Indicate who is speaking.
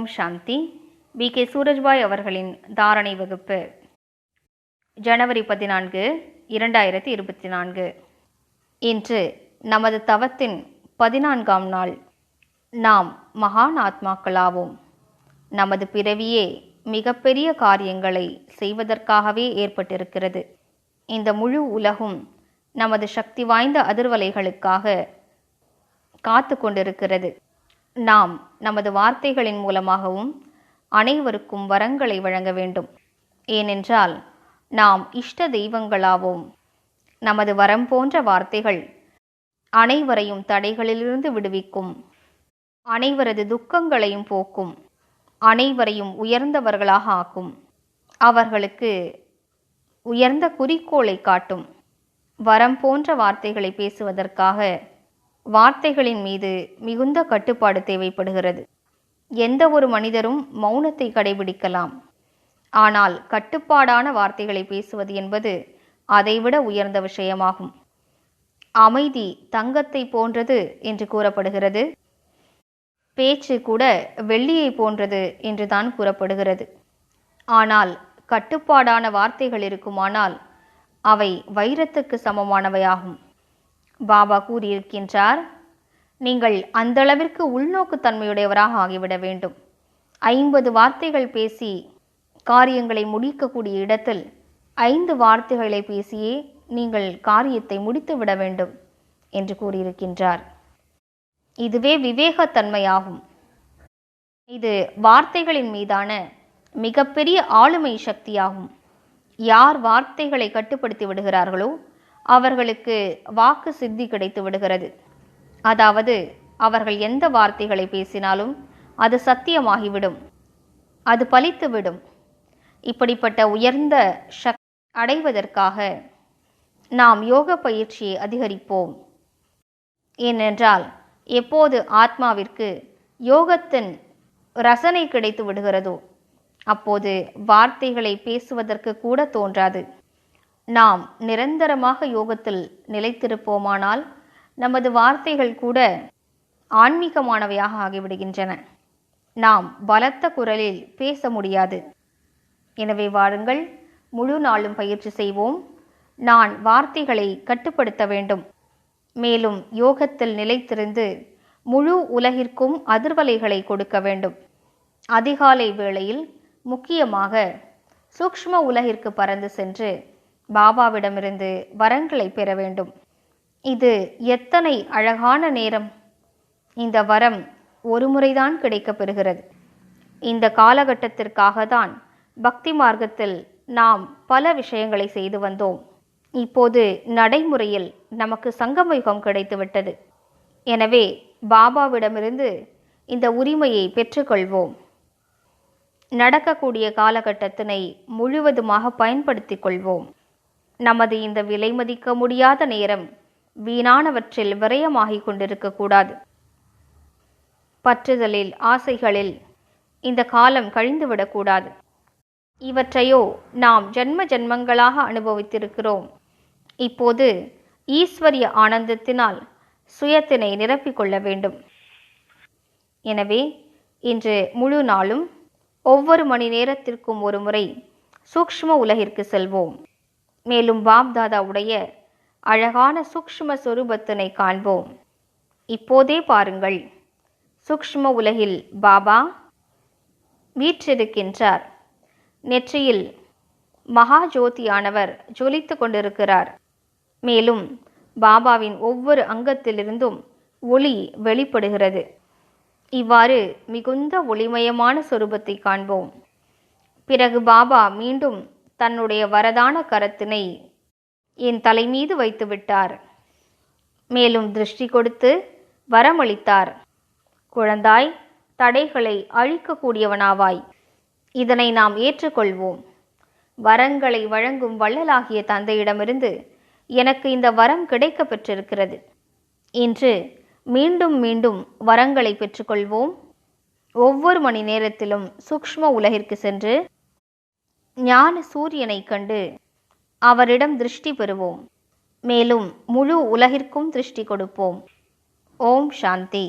Speaker 1: ஓம் சாந்தி. K Surajbhai அவர்களின் தாரணை வகுப்பு. ஜனவரி 14, 2024. இன்று நமது தவத்தின் 14ஆம் நாள். நாம் மகான் ஆத்மாக்களாவோம். நமது பிறவியே மிகப்பெரிய காரியங்களை செய்வதற்காகவே ஏற்பட்டிருக்கிறது. இந்த முழு உலகும் நமது சக்தி வாய்ந்த அதிர்வலைகளுக்காக காத்து கொண்டிருக்கிறது. நாம் நமது வார்த்தைகளின் மூலமாகவும் அனைவருக்கும் வரங்களை வழங்க வேண்டும். ஏனென்றால் நாம் இஷ்ட தெய்வங்களாவோம். நமது வரம் போன்ற வார்த்தைகள் அனைவரையும் தடைகளிலிருந்து விடுவிக்கும், அனைவரது துக்கங்களையும் போக்கும், அனைவரையும் உயர்ந்தவர்களாக ஆக்கும், அவர்களுக்கு உயர்ந்த குறிக்கோளை காட்டும். வரம் போன்ற வார்த்தைகளை பேசுவதற்காக வார்த்தைகளின் மீது மிகுந்த கட்டுப்பாடு தேவைப்படுகிறது. எந்த ஒரு மனிதரும் மௌனத்தை கடைபிடிக்கலாம். ஆனால் கட்டுப்பாடான வார்த்தைகளை பேசுவது என்பது அதைவிட உயர்ந்த விஷயமாகும். அமைதி தங்கத்தை போன்றது என்று கூறப்படுகிறது. பேச்சு கூட வெள்ளியை போன்றது என்றுதான் கூறப்படுகிறது. ஆனால் கட்டுப்பாடான வார்த்தைகள் இருக்குமானால் அவை வைரத்துக்கு சமமானவையாகும். பாபா கூறியிருக்கின்றார், நீங்கள் அந்தளவிற்கு உள்நோக்கு தன்மையுடையவராக ஆகிவிட வேண்டும். 50 வார்த்தைகள் பேசி காரியங்களை முடிக்கக்கூடிய இடத்தில் 5 வார்த்தைகளை பேசியே நீங்கள் காரியத்தை முடித்துவிட வேண்டும் என்று கூறியிருக்கின்றார். இதுவே விவேகத்தன்மையாகும். இது வார்த்தைகளின் மீதான மிகப்பெரிய ஆளுமை சக்தியாகும். யார் வார்த்தைகளை கட்டுப்படுத்தி விடுகிறார்களோ அவர்களுக்கு வாக்கு சித்தி கிடைத்து விடுகிறது. அதாவது அவர்கள் எந்த வார்த்தைகளை பேசினாலும் அது சத்தியமாகிவிடும், அது பலித்துவிடும். இப்படிப்பட்ட உயர்ந்த சக்தி அடைவதற்காக நாம் யோக பயிற்சியை அதிகரிப்போம். ஏனென்றால் எப்போது ஆத்மாவிற்கு யோகத்தின் ரசனை கிடைத்து விடுகிறதோ அப்போது வார்த்தைகளை பேசுவதற்கு கூட தோன்றாது. நாம் நிரந்தரமாக யோகத்தில் நிலைத்திருப்போமானால் நமது வார்த்தைகள் கூட ஆன்மீகமானவையாக ஆகிவிடுகின்றன. நாம் பலத்த குரலில் பேச முடியாது. எனவே வாருங்கள், முழு நாளும் பயிற்சி செய்வோம். நான் வார்த்தைகளை கட்டுப்படுத்த வேண்டும். மேலும் யோகத்தில் நிலைத்திருந்து முழு உலகிற்கும் அதிர்வலைகளை கொடுக்க வேண்டும். அதிகாலை வேளையில் முக்கியமாக சூக்ஷ்ம உலகிற்கு பறந்து சென்று பாபாவிடமிருந்து வரங்களை பெற வேண்டும். இது எத்தனை அழகான நேரம்! இந்த வரம் ஒரு முறைதான் கிடைக்கப் பெறுகிறது. இந்த காலகட்டத்திற்காக தான் பக்தி மார்க்கத்தில் நாம் பல விஷயங்களை செய்து வந்தோம். இப்போது நடைமுறையில் நமக்கு சங்கமயுகம் கிடைத்துவிட்டது. எனவே பாபாவிடமிருந்து இந்த உரிமையை பெற்றுக்கொள்வோம். நடக்கக்கூடிய காலகட்டத்தினை முழுவதுமாக பயன்படுத்தி கொள்வோம். நமது இந்த விலை மதிக்க முடியாத நேரம் வீணானவற்றில் விரயமாகிக் கொண்டிருக்கக்கூடாது. பற்றுதலில், ஆசைகளில் இந்த காலம் கழிந்துவிடக்கூடாது. இவற்றையோ நாம் ஜன்ம ஜன்மங்களாக அனுபவித்திருக்கிறோம். இப்போது ஈஸ்வரிய ஆனந்தத்தினால் சுயத்தினை நிரப்பிக்கொள்ள வேண்டும். எனவே இன்று முழு நாளும் ஒவ்வொரு மணி நேரத்திற்கும் ஒரு முறை சூக்ஷ்ம உலகிற்கு செல்வோம். மேலும் பாப்தாதாவுடைய அழகான சூக்ஷ்ம சொரூபத்தினை காண்போம். இப்போதே பாருங்கள், சூக்ஷ்ம உலகில் பாபா வீற்றிருக்கின்றார். நெற்றியில் மகா ஜோதியானவர் ஜொலித்து கொண்டிருக்கிறார். மேலும் பாபாவின் ஒவ்வொரு அங்கத்திலிருந்தும் ஒளி வெளிப்படுகிறது. இவ்வாறு மிகுந்த ஒளிமயமான சொரூபத்தை காண்போம். பிறகு பாபா மீண்டும் தன்னுடைய வரதான கரத்தினை என் தலை மீது வைத்து விட்டார். மேலும் திருஷ்டி கொடுத்து வரமளித்தார். குழந்தாய், தடைகளை அழிக்கக்கூடியவனாவாய். இதனை நாம் ஏற்றுக்கொள்வோம். வரங்களை வழங்கும் வள்ளலாகிய தந்தையிடமிருந்து எனக்கு இந்த வரம் கிடைக்க பெற்றிருக்கிறது. இன்று மீண்டும் மீண்டும் வரங்களை பெற்றுக்கொள்வோம். ஒவ்வொரு மணி நேரத்திலும் சூக்ஷ்ம உலகிற்கு சென்று ஞான சூரியனை கண்டு அவரிடம் திருஷ்டி பெறுவோம். மேலும் முழு உலகிற்கும் திருஷ்டி கொடுப்போம். ஓம் சாந்தி.